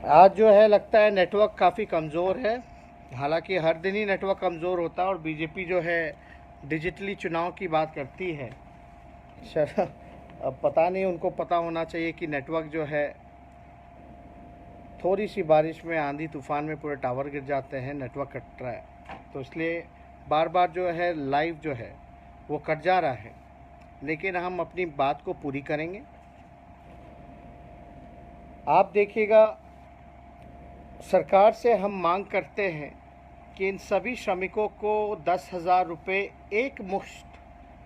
आज जो है लगता है नेटवर्क काफ़ी कमज़ोर है। हालांकि हर दिन ही नेटवर्क कमज़ोर होता है और बीजेपी जो है डिजिटली चुनाव की बात करती है। अब पता नहीं, उनको पता होना चाहिए कि नेटवर्क जो है थोड़ी सी बारिश में, आंधी तूफान में पूरे टावर गिर जाते हैं, नेटवर्क कट रहा है। तो इसलिए बार बार जो है लाइव जो है वो कट जा रहा है, लेकिन हम अपनी बात को पूरी करेंगे। आप देखिएगा, सरकार से हम मांग करते हैं कि इन सभी श्रमिकों को 10,000 रुपये एक मुश्त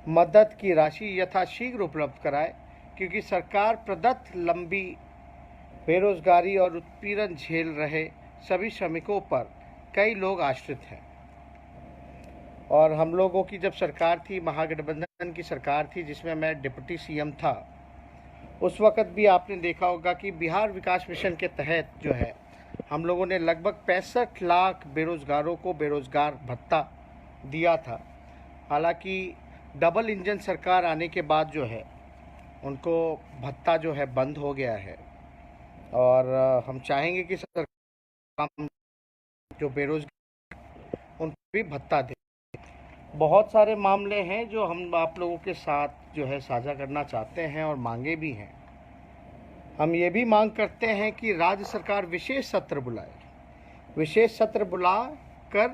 मदद की राशि यथाशीघ्र उपलब्ध कराए, क्योंकि सरकार प्रदत्त लंबी बेरोजगारी और उत्पीड़न झेल रहे सभी श्रमिकों पर कई लोग आश्रित हैं। और हम लोगों की जब सरकार थी, महागठबंधन की सरकार थी जिसमें मैं डिप्टी सीएम था, उस वक़्त भी आपने देखा होगा कि बिहार विकास मिशन के तहत जो है हम लोगों ने लगभग 65 लाख बेरोज़गारों को बेरोज़गार भत्ता दिया था। हालांकि डबल इंजन सरकार आने के बाद जो है उनको भत्ता जो है बंद हो गया है, और हम चाहेंगे कि सरकार जो बेरोज़गार उनको भी भत्ता दे। बहुत सारे मामले हैं जो हम आप लोगों के साथ जो है साझा करना चाहते हैं और मांगे भी हैं। हम ये भी मांग करते हैं कि राज्य सरकार विशेष सत्र बुलाए, विशेष सत्र बुला कर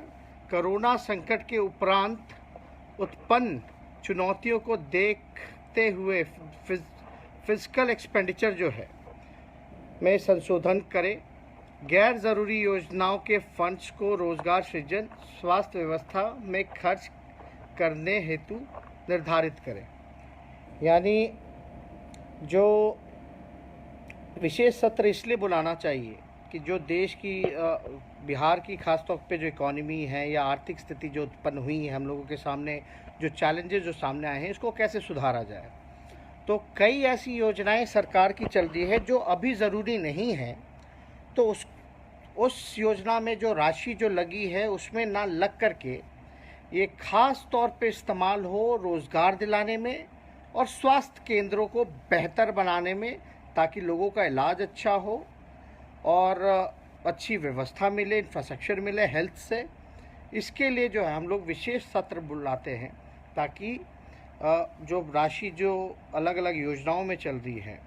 कोरोना संकट के उपरांत उत्पन्न चुनौतियों को देखते हुए फिजिकल एक्सपेंडिचर जो है में संशोधन करे, गैर ज़रूरी योजनाओं के फंड्स को रोजगार सृजन, स्वास्थ्य व्यवस्था में खर्च करने हेतु निर्धारित करें। यानी जो विशेष सत्र इसलिए बुलाना चाहिए कि जो देश की बिहार की खास तौर पे जो इकॉनमी है या आर्थिक स्थिति जो उत्पन्न हुई है, हम लोगों के सामने जो चैलेंजेस जो सामने आए हैं, इसको कैसे सुधारा जाए। तो कई ऐसी योजनाएं सरकार की चल रही है जो अभी ज़रूरी नहीं है, तो उस योजना में जो राशि जो लगी है उसमें ना लग करके ये खास तौर पे इस्तेमाल हो रोज़गार दिलाने में और स्वास्थ्य केंद्रों को बेहतर बनाने में, ताकि लोगों का इलाज अच्छा हो और अच्छी व्यवस्था मिले, इंफ्रास्ट्रक्चर मिले हेल्थ से। इसके लिए जो है हम लोग विशेष सत्र बुलाते हैं, ताकि जो राशि जो अलग अलग योजनाओं में चल रही है,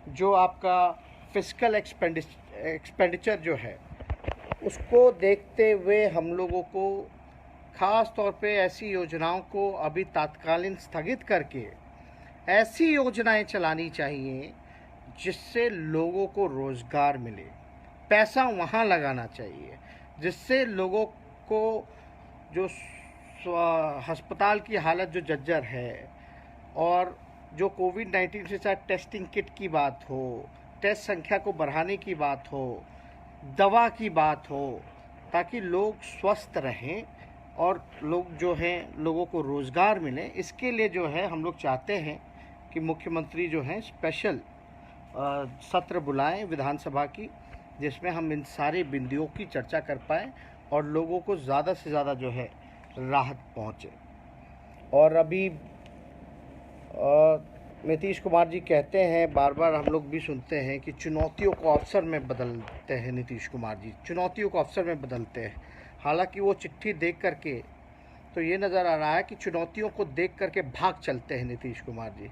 जो आपका फिजिकल एक्सपेंडिचर जो है, उसको देखते हुए हम लोगों को ख़ास तौर पे ऐसी योजनाओं को अभी तात्कालीन स्थगित करके ऐसी योजनाएं चलानी चाहिए जिससे लोगों को रोज़गार मिले। पैसा वहाँ लगाना चाहिए जिससे लोगों को जो अस्पताल की हालत जो जर्जर है, और जो कोविड-19 से चाहे टेस्टिंग किट की बात हो, टेस्ट संख्या को बढ़ाने की बात हो, दवा की बात हो, ताकि लोग स्वस्थ रहें और लोग जो हैं लोगों को रोज़गार मिले। इसके लिए जो है हम लोग चाहते हैं कि मुख्यमंत्री जो हैं स्पेशल सत्र बुलाएं विधानसभा की, जिसमें हम इन सारे बिंदुओं की चर्चा कर पाएँ और लोगों को ज़्यादा से ज़्यादा जो है राहत पहुँचे। और अभी नीतीश कुमार जी कहते हैं, बार बार हम लोग भी सुनते हैं कि चुनौतियों को अवसर में बदलते हैं। नीतीश कुमार जी चुनौतियों को अवसर में बदलते हैं। हालांकि वो चिट्ठी देख करके तो ये नज़र आ रहा है कि चुनौतियों को देख करके भाग चलते हैं नीतीश कुमार जी।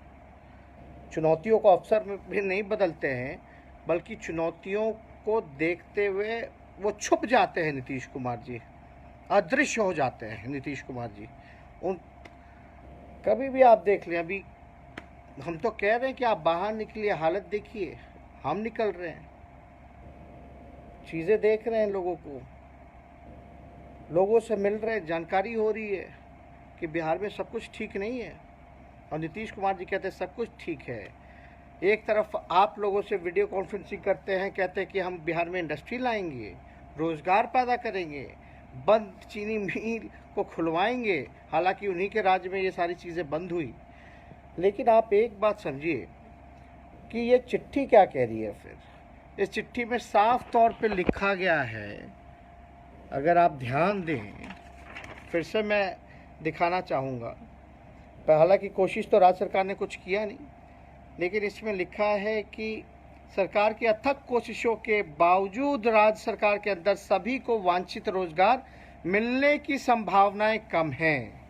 चुनौतियों को अवसर में भी नहीं बदलते हैं, बल्कि चुनौतियों को देखते हुए वो छुप जाते हैं नीतीश कुमार जी, अदृश्य हो जाते हैं नीतीश कुमार जी। उन कभी भी आप देख लें, अभी हम तो कह रहे हैं कि आप बाहर निकलिए, हालत देखिए, हम निकल रहे हैं, चीज़ें देख रहे हैं, लोगों से मिल रहे हैं, जानकारी हो रही है कि बिहार में सब कुछ ठीक नहीं है। और नीतीश कुमार जी कहते हैं सब कुछ ठीक है। एक तरफ आप लोगों से वीडियो कॉन्फ्रेंसिंग करते हैं, कहते हैं कि हम बिहार में इंडस्ट्री लाएंगे, रोज़गार पैदा करेंगे, बंद चीनी मिल को खुलवाएंगे। हालांकि उन्हीं के राज्य में ये सारी चीज़ें बंद हुई। लेकिन आप एक बात समझिए कि ये चिट्ठी क्या कह रही है। फिर इस चिट्ठी में साफ तौर पे लिखा गया है, अगर आप ध्यान दें, फिर से मैं दिखाना चाहूँगा। हालांकि कोशिश तो राज्य सरकार ने कुछ किया नहीं, लेकिन इसमें लिखा है कि सरकार की अथक कोशिशों के बावजूद राज्य सरकार के अंदर सभी को वांछित रोजगार मिलने की संभावनाएं कम हैं।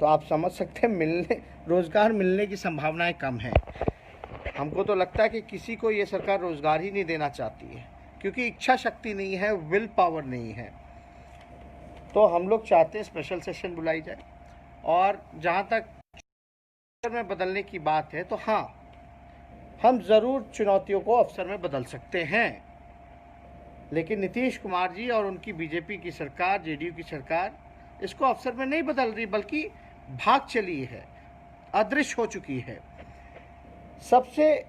तो आप समझ सकते हैं, रोजगार मिलने की संभावनाएं कम हैं। हमको तो लगता है कि किसी को ये सरकार रोजगार ही नहीं देना चाहती है, क्योंकि इच्छा शक्ति नहीं है, विल पावर नहीं है। तो हम लोग चाहते हैं स्पेशल सेशन बुलाई जाए। और जहाँ तक में बदलने की बात है, तो हाँ, हम ज़रूर चुनौतियों को अवसर में बदल सकते हैं, लेकिन नीतीश कुमार जी और उनकी बीजेपी की सरकार, जेडीयू की सरकार इसको अवसर में नहीं बदल रही, बल्कि भाग चली है, अदृश्य हो चुकी है। सबसे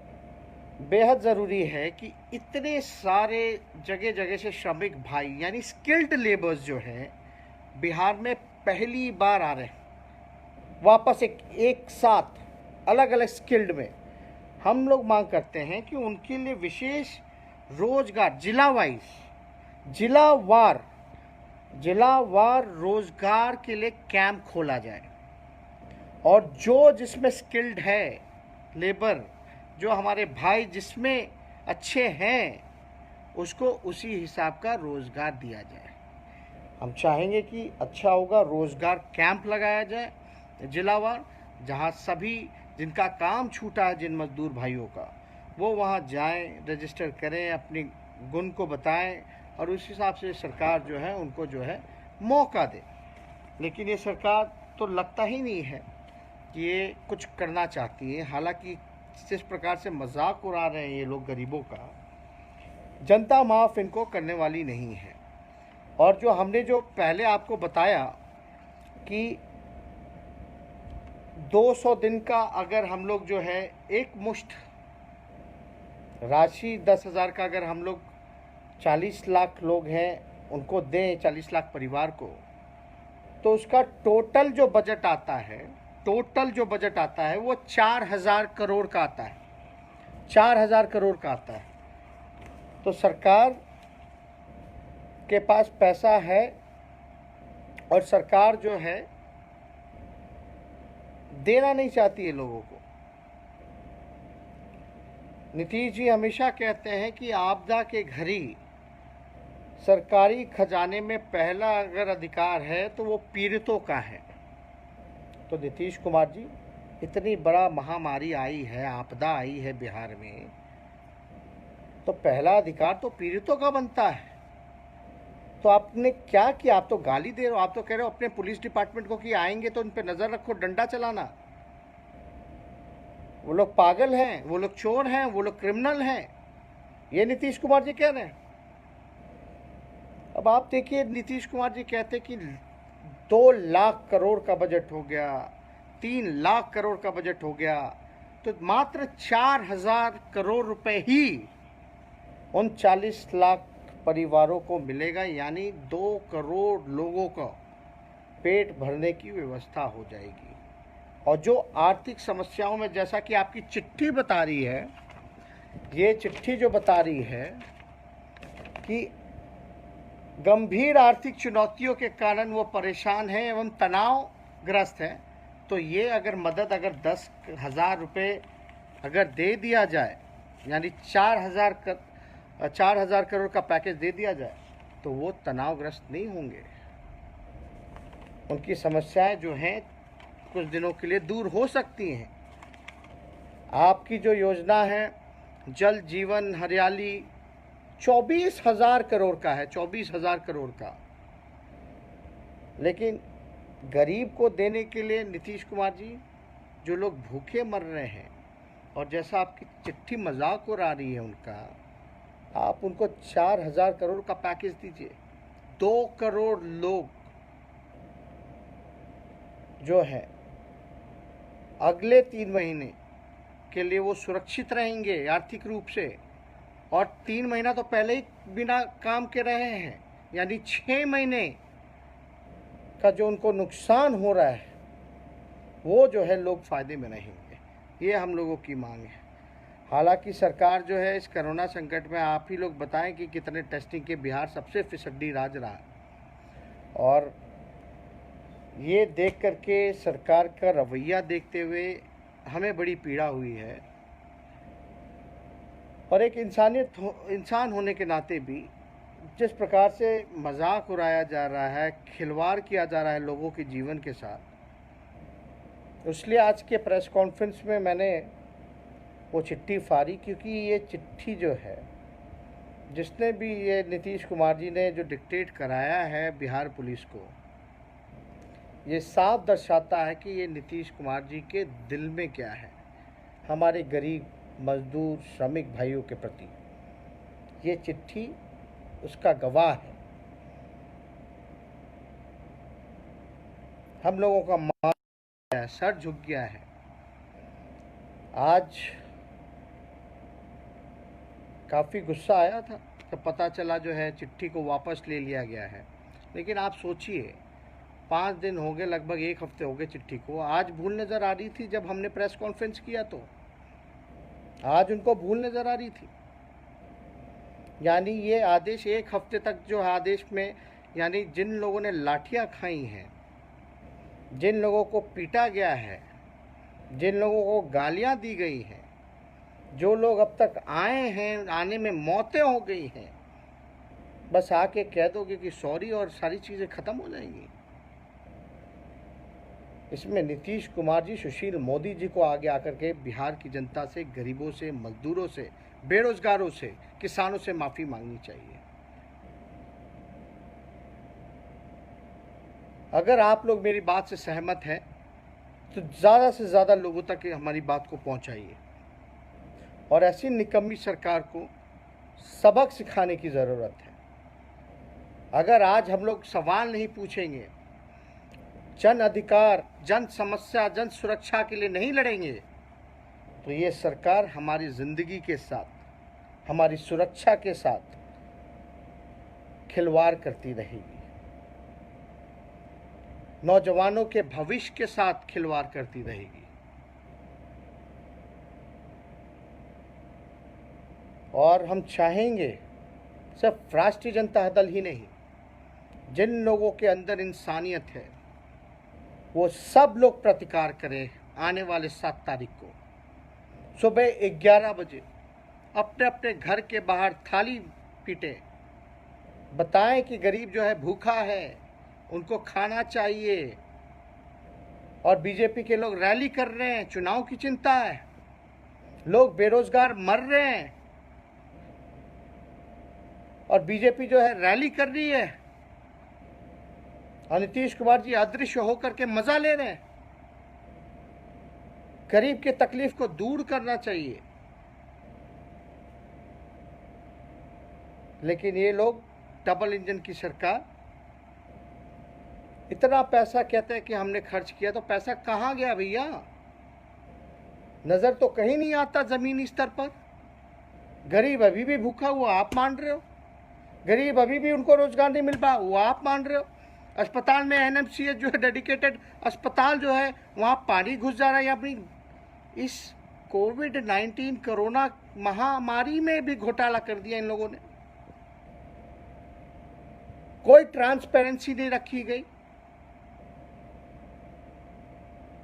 बेहद ज़रूरी है कि इतने सारे जगह जगह से श्रमिक भाई यानी स्किल्ड लेबर्स जो हैं बिहार में पहली बार आ रहे हैं वापस एक साथ अलग अलग स्किल्ड में। हम लोग मांग करते हैं कि उनके लिए विशेष रोजगार जिलावार रोजगार के लिए कैंप खोला जाए, और जो जिसमें स्किल्ड है लेबर, जो हमारे भाई जिसमें अच्छे हैं, उसको उसी हिसाब का रोजगार दिया जाए। हम चाहेंगे कि अच्छा होगा रोजगार कैंप लगाया जाए जिलावार, जहां सभी जिनका काम छूटा है, जिन मजदूर भाइयों का, वो वहां जाएं, रजिस्टर करें, अपनी गुण को बताएं, और उस हिसाब से सरकार जो है उनको जो है मौका दे। लेकिन ये सरकार तो लगता ही नहीं है कि ये कुछ करना चाहती है। हालांकि जिस प्रकार से मजाक उड़ा रहे हैं ये लोग गरीबों का, जनता माफ़ इनको करने वाली नहीं है। और जो हमने जो पहले आपको बताया कि 200 दिन का अगर हम लोग जो है एक मुश्त राशि 10,000 का अगर हम लोग 40 लाख लोग हैं उनको दें, 40 लाख परिवार को, तो उसका टोटल जो बजट आता है वो 4,000 करोड़ का आता है, 4,000 करोड़ का आता है। तो सरकार के पास पैसा है, और सरकार जो है देना नहीं चाहती है लोगों को। नीतीश जी हमेशा कहते हैं कि आपदा के घड़ी सरकारी खजाने में पहला अगर अधिकार है तो वो पीड़ितों का है। तो नीतीश कुमार जी, इतनी बड़ा महामारी आई है, आपदा आई है बिहार में, तो पहला अधिकार तो पीड़ितों का बनता है। तो आपने क्या किया? आप तो गाली दे रहे हो, आप तो कह रहे हो अपने पुलिस डिपार्टमेंट को कि आएंगे तो उन पर नजर रखो, डंडा चलाना। वो लोग पागल हैं, वो लोग चोर हैं, वो लोग क्रिमिनल हैं, ये नीतीश कुमार जी कह रहे हैं। अब आप देखिए, नीतीश कुमार जी कहते कि 2 लाख करोड़ का बजट हो गया, 3 लाख करोड़ का बजट हो गया, तो मात्र 4,000 करोड़ रुपए ही उन 40 लाख परिवारों को मिलेगा, यानी 2 करोड़ लोगों का पेट भरने की व्यवस्था हो जाएगी। और जो आर्थिक समस्याओं में, जैसा कि आपकी चिट्ठी बता रही है, ये चिट्ठी जो बता रही है कि गंभीर आर्थिक चुनौतियों के कारण वो परेशान है एवं तनावग्रस्त है, तो ये अगर मदद अगर 10,000 रुपये अगर दे दिया जाए, यानी 4,000 करोड़ का पैकेज दे दिया जाए, तो वो तनावग्रस्त नहीं होंगे। उनकी समस्याएं जो हैं कुछ दिनों के लिए दूर हो सकती हैं। आपकी जो योजना है जल जीवन हरियाली, 24,000 करोड़ का है, 24,000 करोड़ का, लेकिन गरीब को देने के लिए नीतीश कुमार जी, जो लोग भूखे मर रहे हैं, और जैसा आपकी चिट्ठी मजाक उड़ा रही है उनका, आप उनको 4,000 करोड़ का पैकेज दीजिए। 2 करोड़ लोग जो है अगले 3 महीने के लिए वो सुरक्षित रहेंगे आर्थिक रूप से, और 3 महीना तो पहले ही बिना काम के रहे हैं, यानी 6 महीने का जो उनको नुकसान हो रहा है वो जो है लोग फायदे में रहेंगे। ये हम लोगों की मांग है। हालांकि सरकार जो है इस कोरोना संकट में, आप ही लोग बताएं कि कितने टेस्टिंग के बिहार सबसे फिसड्डी राज्य रहा, और ये देख करके सरकार का रवैया देखते हुए हमें बड़ी पीड़ा हुई है। और एक इंसान होने के नाते भी जिस प्रकार से मजाक उड़ाया जा रहा है, खिलवाड़ किया जा रहा है लोगों के जीवन के साथ, इसलिए आज के प्रेस कॉन्फ्रेंस में मैंने वो चिट्ठी फाड़ी, क्योंकि ये चिट्ठी जो है, जिसने भी ये नीतीश कुमार जी ने जो डिक्टेट कराया है बिहार पुलिस को, ये साफ दर्शाता है कि ये नीतीश कुमार जी के दिल में क्या है हमारे गरीब मजदूर श्रमिक भाइयों के प्रति। ये चिट्ठी उसका गवाह है। हम लोगों का मान है, सर झुक गया है। आज काफ़ी गुस्सा आया था जब पता चला जो है चिट्ठी को वापस ले लिया गया है। लेकिन आप सोचिए, 5 दिन हो गए, लगभग 1 हफ्ते हो गए चिट्ठी को। आज भूल नज़र आ रही थी जब हमने प्रेस कॉन्फ्रेंस किया, तो आज उनको भूल नज़र आ रही थी। यानी ये आदेश 1 हफ्ते तक जो आदेश में, यानी जिन लोगों ने लाठियां खाई हैं, जिन लोगों को पीटा गया है, जिन लोगों को गालियां दी गई हैं, जो लोग अब तक आए हैं, आने में मौतें हो गई हैं, बस आके कह दोगे कि सॉरी और सारी चीज़ें ख़त्म हो जाएंगी। इसमें नीतीश कुमार जी सुशील मोदी जी को आगे आकर के बिहार की जनता से, गरीबों से, मजदूरों से, बेरोजगारों से, किसानों से माफ़ी मांगनी चाहिए। अगर आप लोग मेरी बात से सहमत हैं तो ज़्यादा से ज़्यादा लोगों तक हमारी बात को पहुंचाइए और ऐसी निकम्मी सरकार को सबक सिखाने की ज़रूरत है। अगर आज हम लोग सवाल नहीं पूछेंगे, जन अधिकार, जन समस्या, जन सुरक्षा के लिए नहीं लड़ेंगे, तो ये सरकार हमारी ज़िंदगी के साथ, हमारी सुरक्षा के साथ खिलवाड़ करती रहेगी, नौजवानों के भविष्य के साथ खिलवाड़ करती रहेगी। और हम चाहेंगे सिर्फ राष्ट्रीय जनता दल ही नहीं, जिन लोगों के अंदर इंसानियत है वो सब लोग प्रतिकार करें। आने वाले 7 तारीख को सुबह 11 बजे अपने अपने घर के बाहर थाली पीटें, बताएं कि गरीब जो है भूखा है, उनको खाना चाहिए। और बीजेपी के लोग रैली कर रहे हैं, चुनाव की चिंता है, लोग बेरोजगार मर रहे हैं और बीजेपी जो है रैली कर रही है और नीतीश कुमार जी अदृश्य होकर के मजा ले रहे हैं। गरीब के तकलीफ को दूर करना चाहिए, लेकिन ये लोग डबल इंजन की सरकार, इतना पैसा कहते हैं कि हमने खर्च किया, तो पैसा कहाँ गया भैया? नजर तो कहीं नहीं आता जमीनी स्तर पर। गरीब अभी भी भूखा हुआ आप मान रहे हो, गरीब अभी भी उनको रोजगार नहीं मिल पा वो आप मान रहे हो। अस्पताल में एनएमसीएच जो है डेडिकेटेड अस्पताल जो है, वहाँ पानी घुस जा रहा है। अपनी इस कोविड-19 कोरोना महामारी में भी घोटाला कर दिया इन लोगों ने, कोई ट्रांसपेरेंसी नहीं रखी गई,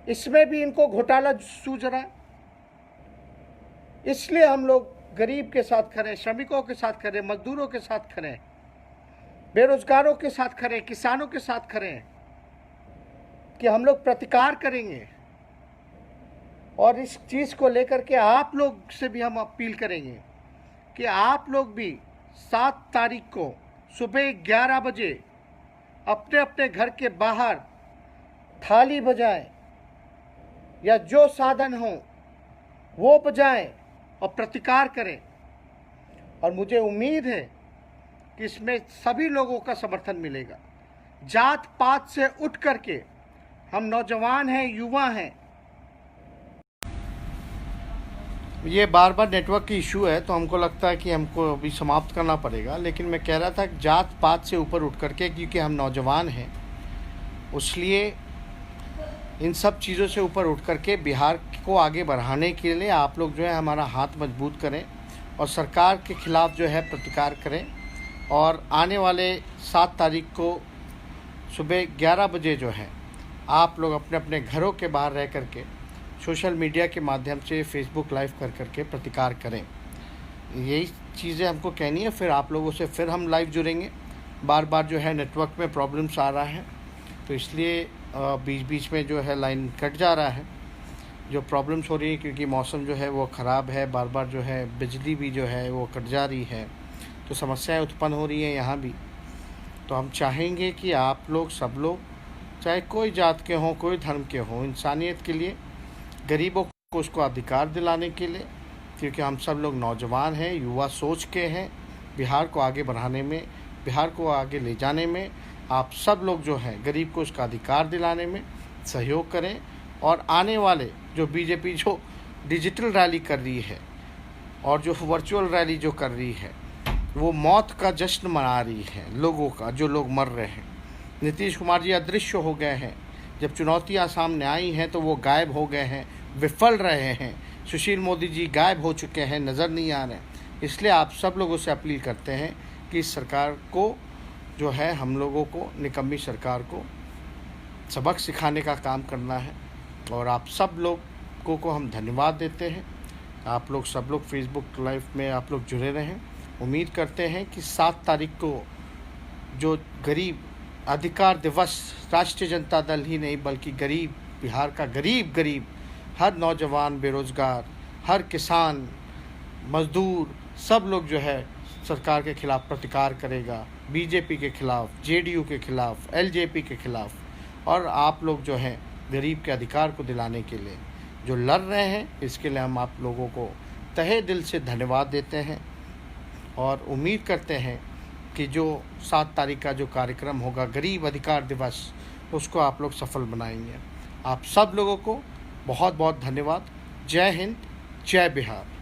इसमें भी इनको घोटाला सूझ रहा है। इसलिए हम लोग गरीब के साथ खड़े, श्रमिकों के साथ खड़े, मजदूरों के साथ खड़े, बेरोजगारों के साथ खड़े, किसानों के साथ खड़े कि हम लोग प्रतिकार करेंगे। और इस चीज़ को लेकर के आप लोग से भी हम अपील करेंगे कि आप लोग भी 7 तारीख को सुबह 11 बजे अपने अपने घर के बाहर थाली बजाएं या जो साधन हो वो बजाएं और प्रतिकार करें। और मुझे उम्मीद है कि इसमें सभी लोगों का समर्थन मिलेगा। जात पात से उठ करके हम नौजवान हैं, युवा हैं। ये बार बार नेटवर्क की इशू है, तो हमको लगता है कि हमको अभी समाप्त करना पड़ेगा। लेकिन मैं कह रहा था कि जात पात से ऊपर उठ करके, क्योंकि हम नौजवान हैं, इसलिए इन सब चीज़ों से ऊपर उठ करके बिहार को आगे बढ़ाने के लिए आप लोग जो है हमारा हाथ मजबूत करें और सरकार के खिलाफ़ जो है प्रतिकार करें। और आने वाले 7 तारीख को सुबह 11 बजे जो है आप लोग अपने अपने घरों के बाहर रह करके सोशल मीडिया के माध्यम से फेसबुक लाइव कर करके प्रतिकार करें। यही चीज़ें हमको कहनी है। फिर आप लोगों से फिर हम लाइव जुड़ेंगे। बार बार जो है नेटवर्क में प्रॉब्लम्स आ रहा है, तो इसलिए बीच बीच में जो है लाइन कट जा रहा है। जो प्रॉब्लम्स हो रही है क्योंकि मौसम जो है वो ख़राब है, बार बार जो है बिजली भी जो है वो कट जा रही है, तो समस्याएं उत्पन्न हो रही हैं यहाँ भी। तो हम चाहेंगे कि आप लोग सब लोग, चाहे कोई जात के हों, कोई धर्म के हों, इंसानियत के लिए, गरीबों को उसको अधिकार दिलाने के लिए, क्योंकि हम सब लोग नौजवान हैं, युवा सोच के हैं, बिहार को आगे बढ़ाने में, बिहार को आगे ले जाने में आप सब लोग जो हैं गरीब को उसका अधिकार दिलाने में सहयोग करें। और आने वाले जो बीजेपी जो डिजिटल रैली कर रही है और जो वर्चुअल रैली जो कर रही है, वो मौत का जश्न मना रही है लोगों का, जो लोग मर रहे हैं। नीतीश कुमार जी अदृश्य हो गए हैं। जब चुनौतियां सामने आई हैं तो वो गायब हो गए हैं, विफल रहे हैं। सुशील मोदी जी गायब हो चुके हैं, नज़र नहीं आ रहे। इसलिए आप सब लोगों से अपील करते हैं कि इस सरकार को जो है, हम लोगों को, निकम्मी सरकार को सबक सिखाने का काम करना है। और आप सब लोगों को हम धन्यवाद देते हैं। आप लोग सब लोग फेसबुक लाइव में आप लोग जुड़े रहें। उम्मीद करते हैं कि 7 तारीख को जो गरीब अधिकार दिवस, राष्ट्रीय जनता दल ही नहीं बल्कि गरीब, बिहार का गरीब हर नौजवान, बेरोज़गार, हर किसान, मज़दूर, सब लोग जो है सरकार के खिलाफ़ प्रतिकार करेगा, बीजेपी के खिलाफ़, जेडीयू के खिलाफ़, एलजेपी के खिलाफ़। और आप लोग जो हैं गरीब के अधिकार को दिलाने के लिए जो लड़ रहे हैं, इसके लिए हम आप लोगों को तहे दिल से धन्यवाद देते हैं और उम्मीद करते हैं कि जो 7 तारीख का जो कार्यक्रम होगा, गरीब अधिकार दिवस, उसको आप लोग सफल बनाएंगे। आप सब लोगों को बहुत बहुत धन्यवाद। जय हिंद, जय बिहार।